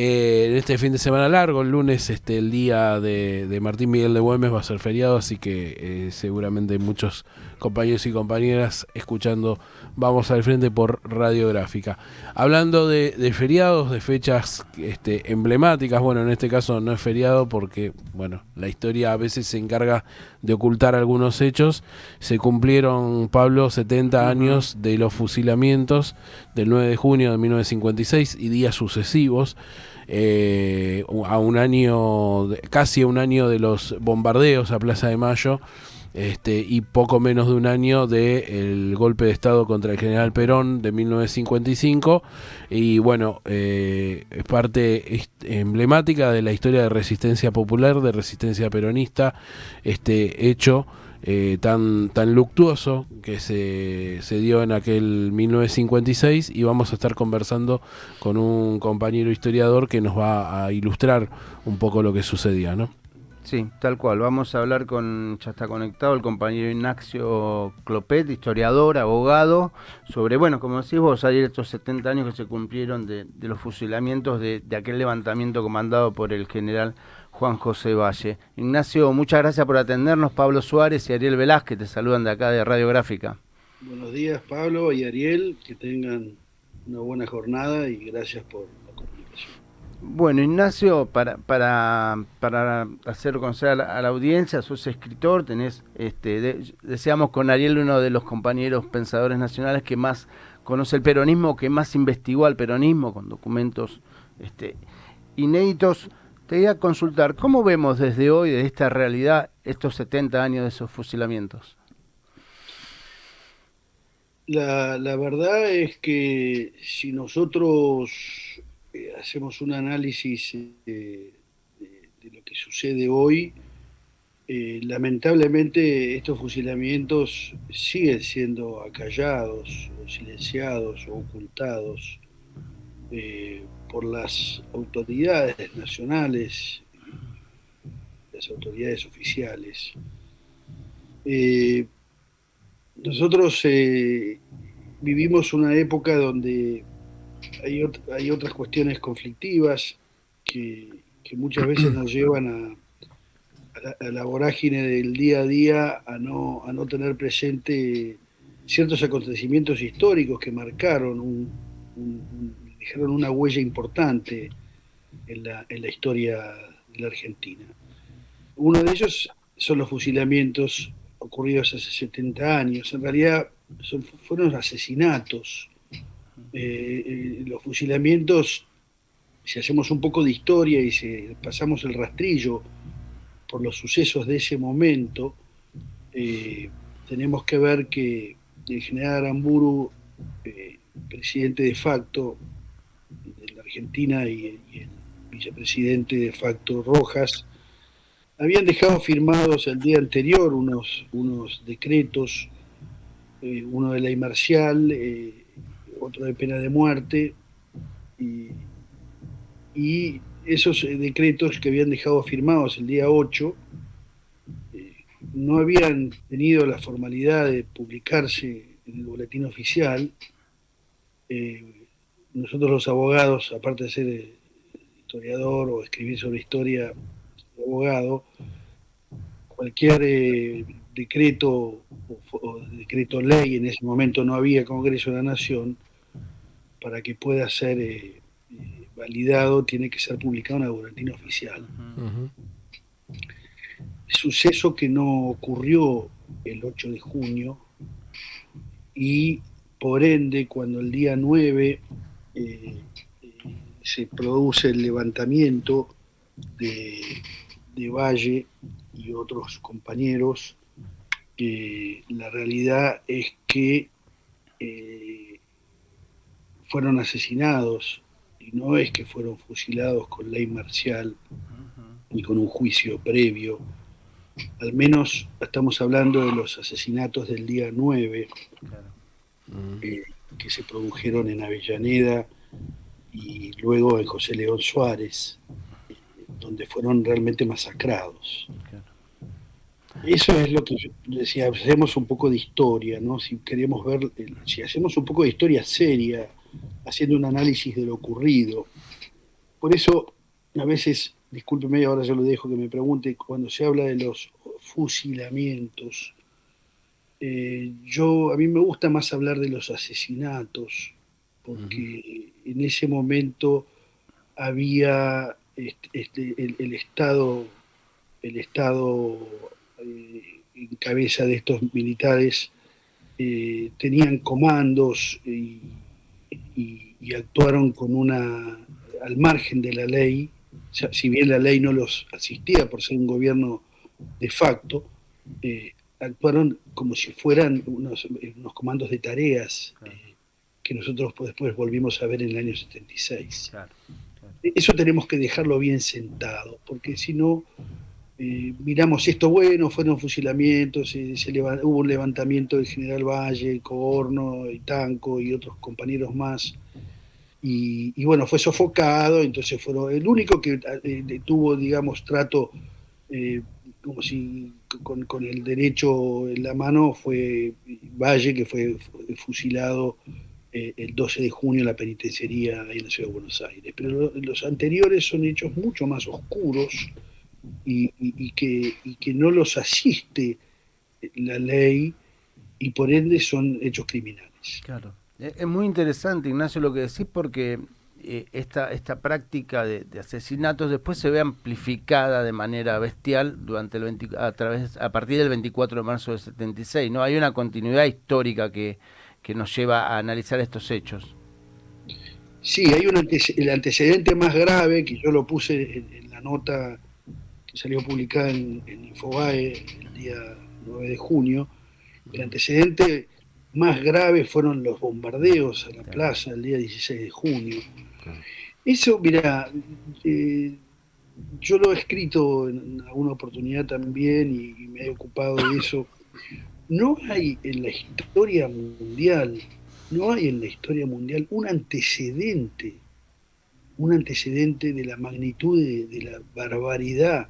En este fin de semana largo, el lunes, el día de Martín Miguel de Güemes va a ser feriado, así que seguramente muchos compañeros y compañeras escuchando Vamos al Frente por Radiográfica. Hablando de feriados, de fechas emblemáticas, bueno, en este caso no es feriado porque, bueno, la historia a veces se encarga de ocultar algunos hechos. Se cumplieron, Pablo, 70 Ujú. años de los fusilamientos del 9 de junio de 1956 y días sucesivos, a un año, casi a un año de los bombardeos a Plaza de Mayo, y poco menos de un año del golpe de Estado contra el general Perón de 1955. Y bueno, es parte emblemática de la historia de resistencia popular, de resistencia peronista, este hecho tan luctuoso que se dio en aquel 1956, y vamos a estar conversando con un compañero historiador que nos va a ilustrar un poco lo que sucedía, ¿no? Sí, tal cual. Vamos a hablar ya está conectado el compañero Ignacio Clopet, historiador, abogado, sobre, bueno, como decís vos, ayer estos 70 años que se cumplieron de los fusilamientos de aquel levantamiento comandado por el general Juan José Valle. Ignacio, muchas gracias por atendernos. Pablo Suárez y Ariel Velázquez te saludan de acá de Radiográfica. Buenos días, Pablo y Ariel, que tengan una buena jornada y gracias por la comunicación. Bueno, Ignacio, para hacer conocer a la audiencia, sos escritor, deseamos con Ariel uno de los compañeros pensadores nacionales que más conoce el peronismo, que más investigó al peronismo con documentos este, inéditos. Te voy a consultar, ¿cómo vemos desde hoy, desde esta realidad, estos 70 años de esos fusilamientos? La verdad es que si nosotros hacemos un análisis de lo que sucede hoy, lamentablemente estos fusilamientos siguen siendo acallados, o silenciados o ocultados por las autoridades nacionales, las autoridades oficiales. Eh, Nosotros vivimos una época donde hay otras cuestiones conflictivas que muchas veces nos llevan a la vorágine del día a día, a no tener presente ciertos acontecimientos históricos que marcaron dejaron una huella importante en la historia de la Argentina. Uno de ellos son los fusilamientos ocurridos hace 70 años. En realidad fueron asesinatos. Los fusilamientos, si hacemos un poco de historia y si pasamos el rastrillo por los sucesos de ese momento, eh, tenemos que ver que el general Aramburu, presidente de facto de la Argentina, y el vicepresidente de facto Rojas, habían dejado firmados el día anterior unos decretos, uno de ley marcial, otro de pena de muerte, y, y esos decretos que habían dejado firmados el día 8 eh, no habían tenido la formalidad de publicarse en el boletín oficial. Nosotros los abogados, aparte de ser historiador o escribir sobre historia de abogado, cualquier decreto o decreto ley, en ese momento no había Congreso de la Nación, para que pueda ser validado tiene que ser publicado en el boletín oficial. Uh-huh. Suceso que no ocurrió el 8 de junio y por ende cuando el día 9 eh, se produce el levantamiento de, de Valle y otros compañeros, la realidad es que eh, fueron asesinados y no es que fueron fusilados con ley marcial ni con un juicio previo. Al menos estamos hablando de los asesinatos del día 9, eh, que se produjeron en Avellaneda y luego en José León Suárez, donde fueron realmente masacrados. Eso es lo que si hacemos un poco de historia, ¿no? Si queremos ver, si hacemos un poco de historia seria, haciendo un análisis de lo ocurrido, Por eso, a veces, discúlpeme, ahora yo lo dejo que me pregunte, cuando se habla de los fusilamientos, a mí me gusta más hablar de los asesinatos, Ujú. porque en ese momento había el Estado en cabeza de estos militares, tenían comandos y actuaron al margen de la ley, o sea, si bien la ley no los asistía por ser un gobierno de facto, actuaron como si fueran unos comandos de tareas Claro, que nosotros después volvimos a ver en el año 76. claro, claro. Eso tenemos que dejarlo bien sentado, porque si no, miramos esto, bueno, fueron fusilamientos, hubo un levantamiento del general Valle, Coborno, y Tanco y otros compañeros más, y bueno, fue sofocado, entonces fueron, el único que tuvo, digamos, trato eh, como si con el derecho en la mano fue Valle, que fue fusilado el 12 de junio en la penitenciaría en la ciudad de Buenos Aires. Pero los anteriores son hechos mucho más oscuros y que no los asiste la ley y por ende son hechos criminales. Claro. Es muy interesante, Ignacio, lo que decís, porque esta práctica de asesinatos después se ve amplificada de manera bestial a partir del 24 de marzo del 76, ¿no? Hay una continuidad histórica que nos lleva a analizar estos hechos. Sí, hay el antecedente más grave, que yo lo puse en la nota que salió publicada en Infobae el día 9 de junio. El antecedente más grave fueron los bombardeos a la Claro, plaza el día 16 de junio. Claro. Eso, mira, eh, yo lo he escrito en alguna oportunidad también y me he ocupado de eso. No hay en la historia mundial, no hay en la historia mundial un antecedente de la magnitud de la barbaridad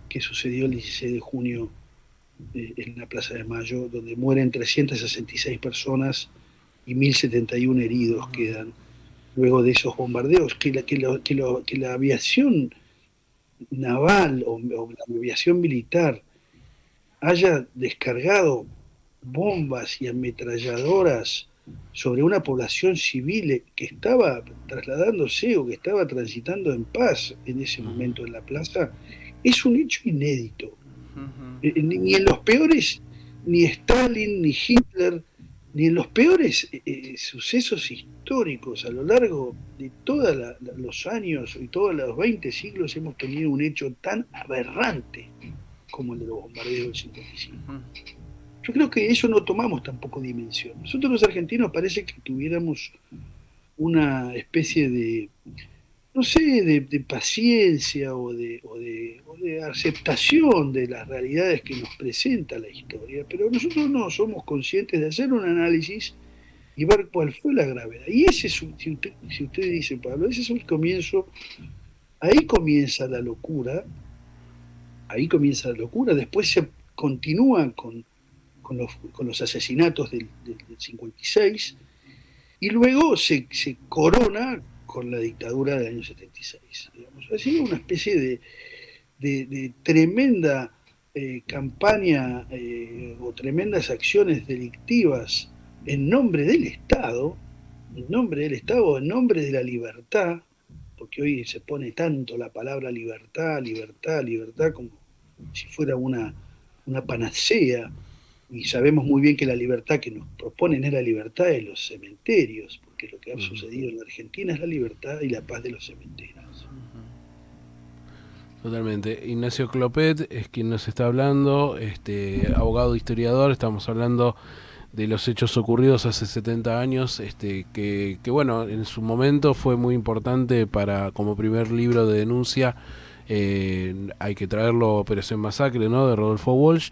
que sucedió el 16 de junio en la Plaza de Mayo, donde mueren 366 personas y 1071 heridos quedan luego de esos bombardeos. Que la aviación naval o la aviación militar haya descargado bombas y ametralladoras sobre una población civil que estaba trasladándose o que estaba transitando en paz en ese Ujú. momento en la plaza, es un hecho inédito. ujú, Ni en los peores, ni Stalin, ni Hitler, ni en los peores sucesos históricos a lo largo de todos los años y todos los 20 siglos hemos tenido un hecho tan aberrante como el de los bombardeos del 55. ujú. Yo creo que eso no tomamos tampoco dimensión. Nosotros los argentinos parece que tuviéramos una especie de, no sé, de paciencia o de aceptación de las realidades que nos presenta la historia, pero nosotros no somos conscientes de hacer un análisis y ver cuál fue la gravedad. Y ese es, si usted dice, Pablo, ese es el comienzo, ahí comienza la locura, después se continúa con los asesinatos del 56 y luego se corona con la dictadura del año 76. Digamos. Ha sido una especie de tremenda campaña o tremendas acciones delictivas en nombre del Estado, en nombre de la libertad, porque hoy se pone tanto la palabra libertad, libertad, libertad, como si fuera una panacea, y sabemos muy bien que la libertad que nos proponen es la libertad de los cementerios, porque lo que ha Ujú. sucedido en la Argentina es la libertad y la paz de los cementerios. Totalmente. Ignacio Clopet es quien nos está hablando, abogado historiador. Estamos hablando de los hechos ocurridos hace 70 años, que bueno, en su momento fue muy importante para como primer libro de denuncia. Hay que traerlo, Operación Masacre, ¿no?, de Rodolfo Walsh,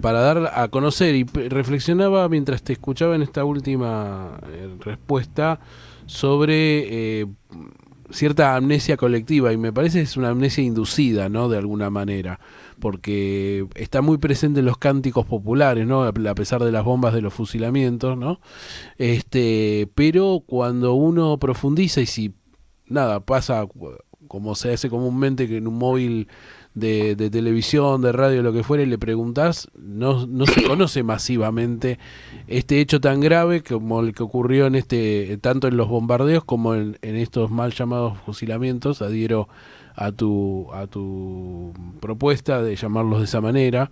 para dar a conocer. Y reflexionaba mientras te escuchaba en esta última respuesta sobre cierta amnesia colectiva, y me parece que es una amnesia inducida, ¿no?, de alguna manera, porque está muy presente en los cánticos populares, ¿no?, a pesar de las bombas de los fusilamientos, ¿no? Pero cuando uno profundiza, y si nada, pasa como se hace comúnmente, que en un móvil de televisión, de radio, lo que fuera, y le preguntás, no se conoce masivamente este hecho tan grave como el que ocurrió en tanto en los bombardeos como en estos mal llamados fusilamientos. Adhiero a tu propuesta de llamarlos de esa manera.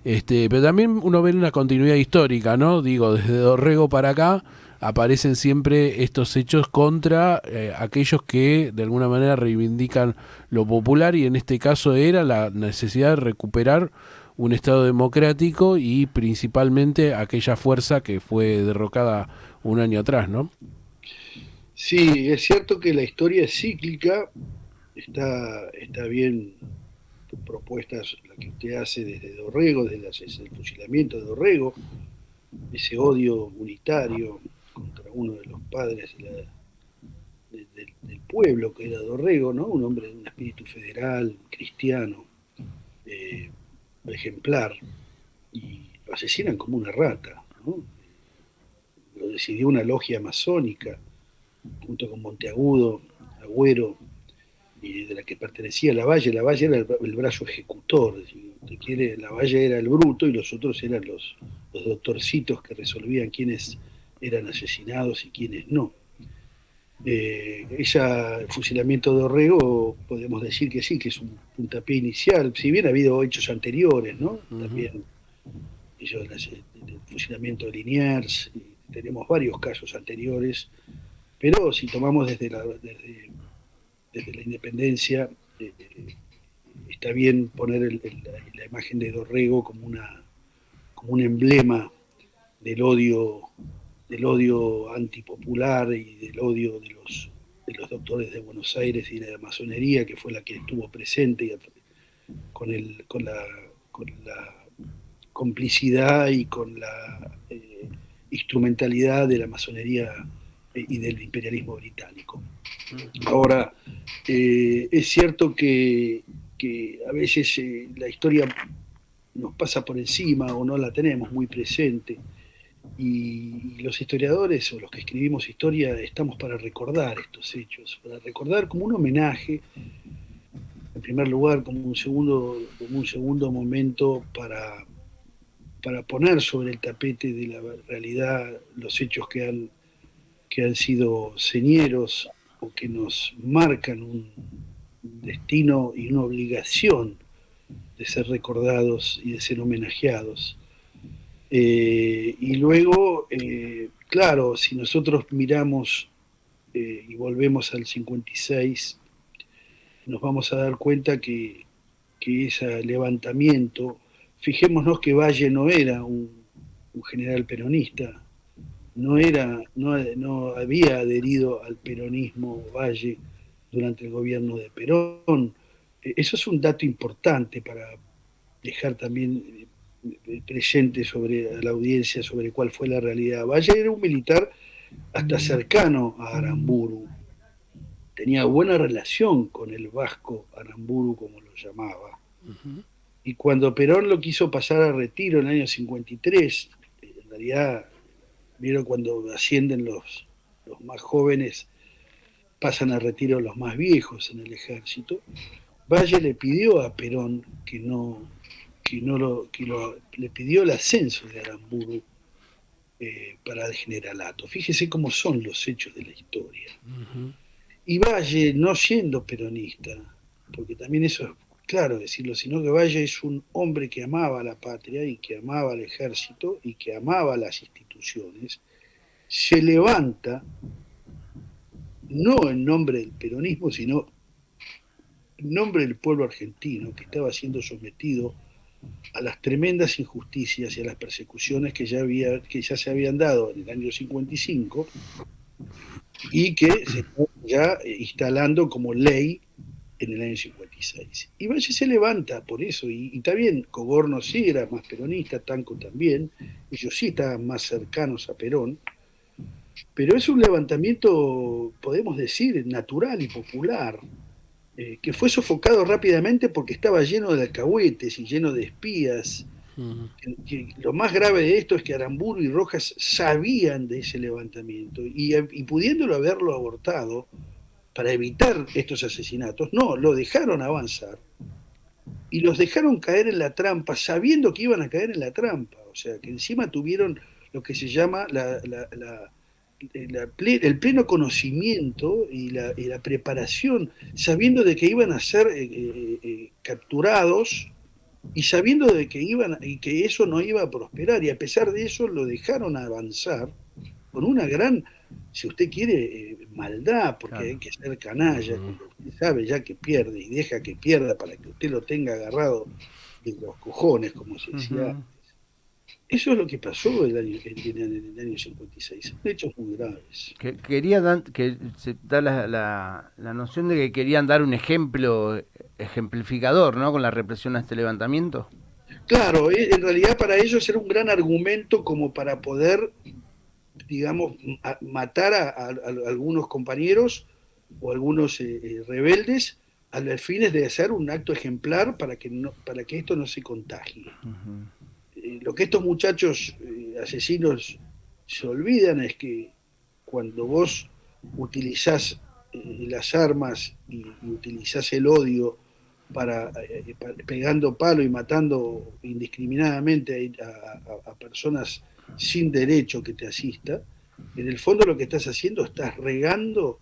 Pero también uno ve una continuidad histórica, ¿no? Digo, desde Dorrego para acá aparecen siempre estos hechos contra aquellos que de alguna manera reivindican lo popular, y en este caso era la necesidad de recuperar un Estado democrático y principalmente aquella fuerza que fue derrocada un año atrás, ¿no? Sí, es cierto que la historia es cíclica, está bien propuestas la que usted hace desde Dorrego, desde el fusilamiento de Dorrego, ese odio unitario contra uno de los padres del pueblo que era Dorrego, ¿no? Un hombre de un espíritu federal, cristiano, eh, ejemplar, y lo asesinan como una rata, ¿no? Lo decidió una logia masónica, junto con Monteagudo, Agüero, y de la que pertenecía Lavalle. Lavalle era el brazo ejecutor, si usted quiere, Lavalle era el bruto y los otros eran los doctorcitos que resolvían quiénes eran asesinados y quiénes no. El fusilamiento de Orrego, podemos decir que sí, que es un puntapié inicial, si bien ha habido hechos anteriores, ¿no? También el fusilamiento de Liniers, tenemos varios casos anteriores, pero si tomamos desde la independencia, está bien poner la imagen de Dorrego como un emblema del odio antipopular y del odio de los doctores de Buenos Aires y de la masonería, que fue la que estuvo presente con la complicidad y con la instrumentalidad de la masonería y del imperialismo británico. Ahora, es cierto que a veces la historia nos pasa por encima o no la tenemos muy presente, y los historiadores o los que escribimos historia estamos para recordar estos hechos, para recordar como un homenaje, en primer lugar como un segundo momento para poner sobre el tapete de la realidad los hechos que han sido señeros o que nos marcan un destino y una obligación de ser recordados y de ser homenajeados. Y luego, claro, si nosotros miramos y volvemos al 56, nos vamos a dar cuenta que ese levantamiento, fijémonos que Valle no era un general peronista, no había adherido al peronismo Valle durante el gobierno de Perón. Eso es un dato importante para dejar también presente sobre la audiencia sobre cuál fue la realidad. Valle era un militar hasta cercano a Aramburu, tenía buena relación con el vasco Aramburu, como lo llamaba. Y cuando Perón lo quiso pasar a retiro en el año 53, en realidad, vieron cuando ascienden los más jóvenes, pasan a retiro los más viejos en el ejército. Valle le pidió a Perón le pidió el ascenso de Aramburu para el generalato. Fíjese cómo son los hechos de la historia. Y Valle, no siendo peronista, porque también eso es claro decirlo, sino que Valle es un hombre que amaba a la patria y que amaba al ejército y que amaba las instituciones, se levanta no en nombre del peronismo, sino en nombre del pueblo argentino que estaba siendo sometido a las tremendas injusticias y a las persecuciones que ya se habían dado en el año 55 y que se están ya instalando como ley en el año 56. Y Valle se levanta por eso, y está bien, Cogorno sí era más peronista, Tanco también, ellos sí estaban más cercanos a Perón, pero es un levantamiento, podemos decir, natural y popular, que fue sofocado rápidamente porque estaba lleno de alcahuetes y lleno de espías. Lo más grave de esto es que Aramburu y Rojas sabían de ese levantamiento y pudiéndolo haberlo abortado, para evitar estos asesinatos. No, lo dejaron avanzar y los dejaron caer en la trampa sabiendo que iban a caer en la trampa. O sea, que encima tuvieron lo que se llama el pleno conocimiento y la preparación, sabiendo de que iban a ser capturados y sabiendo de que y que eso no iba a prosperar, y a pesar de eso lo dejaron avanzar con una gran, si usted quiere, maldad, porque hay que ser canalla, cuando usted sabe ya que pierde y deja que pierda para que usted lo tenga agarrado de los cojones, como se decía antes. Eso es lo que pasó en el año 56, son hechos muy graves. Que se da la noción de que querían dar un ejemplificador, ¿no?, con la represión a este levantamiento. Claro, en realidad para ellos era un gran argumento como para poder, digamos, matar a algunos compañeros o algunos rebeldes a los fines de hacer un acto ejemplar para que esto no se contagie. Lo que estos muchachos asesinos se olvidan es que cuando vos utilizás las armas y utilizás el odio para pegando palo y matando indiscriminadamente a personas sin derecho que te asista, en el fondo lo que estás haciendo, estás regando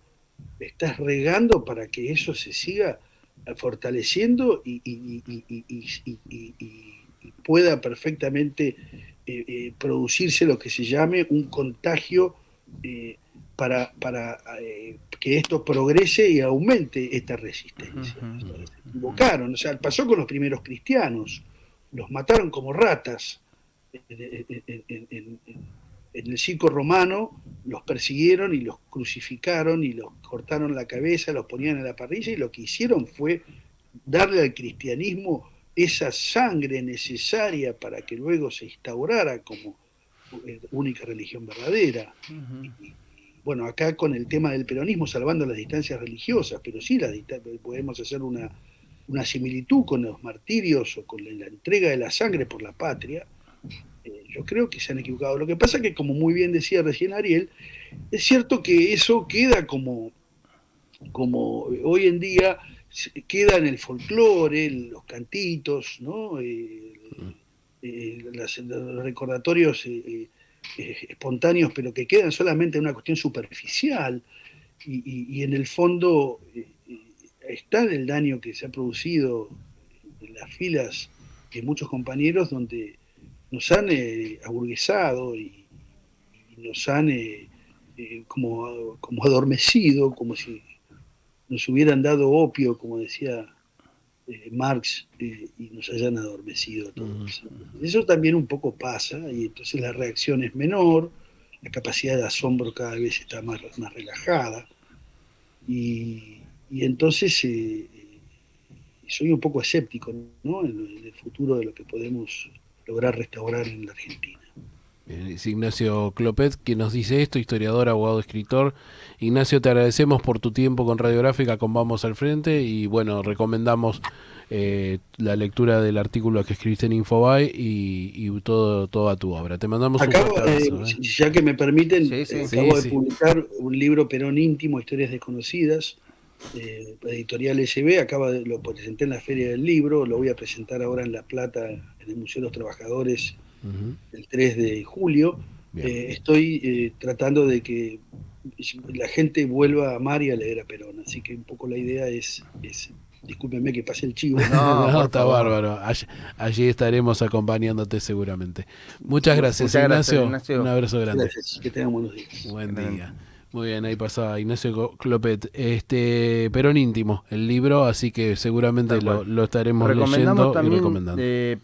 para que eso se siga fortaleciendo y pueda perfectamente producirse lo que se llame un contagio para que esto progrese y aumente esta resistencia. Se equivocaron, o sea, pasó con los primeros cristianos, los mataron como ratas en el circo romano, los persiguieron y los crucificaron y los cortaron la cabeza, los ponían en la parrilla, y lo que hicieron fue darle al cristianismo esa sangre necesaria para que luego se instaurara como única religión verdadera. Y, bueno, acá con el tema del peronismo, salvando las distancias religiosas, pero sí podemos hacer una similitud con los martirios o con la entrega de la sangre por la patria. Yo creo que se han equivocado. Lo que pasa es que, como muy bien decía recién Ariel, es cierto que eso queda como hoy en día queda en el folclore, en los cantitos, ¿no? Los recordatorios espontáneos, pero que quedan solamente en una cuestión superficial, y en el fondo está el daño que se ha producido en las filas de muchos compañeros, donde nos han aburguesado y nos han como adormecido, como si nos hubieran dado opio, como decía Marx, y nos hayan adormecido a todos. Eso también un poco pasa, y entonces la reacción es menor, la capacidad de asombro cada vez está más relajada, y entonces soy un poco escéptico, ¿no?, en el futuro de lo que podemos lograr restaurar en la Argentina. Es Ignacio Clopet quien nos dice esto, historiador, abogado, escritor. Ignacio, te agradecemos por tu tiempo con Radiográfica, con Vamos al Frente, y bueno, recomendamos la lectura del artículo que escribiste en Infobae y toda tu obra. Te mandamos un fuerte abrazo. Ya que me permiten, acabo de publicar un libro, Perón íntimo, historias desconocidas, editorial SB, lo presenté en la Feria del Libro, lo voy a presentar ahora en La Plata, en el Museo de los Trabajadores, el 3 de julio. Estoy tratando de que la gente vuelva a amar y a leer a Perón, así que un poco la idea es discúlpenme que pase el chivo. No, está bárbaro. Allí estaremos acompañándote seguramente. Muchas gracias, Ignacio. Un abrazo grande. Gracias, que tengan buenos días. Buen día. Muy bien, ahí pasaba Ignacio Clopet. Perón íntimo, el libro, así que seguramente lo estaremos leyendo y recomendando.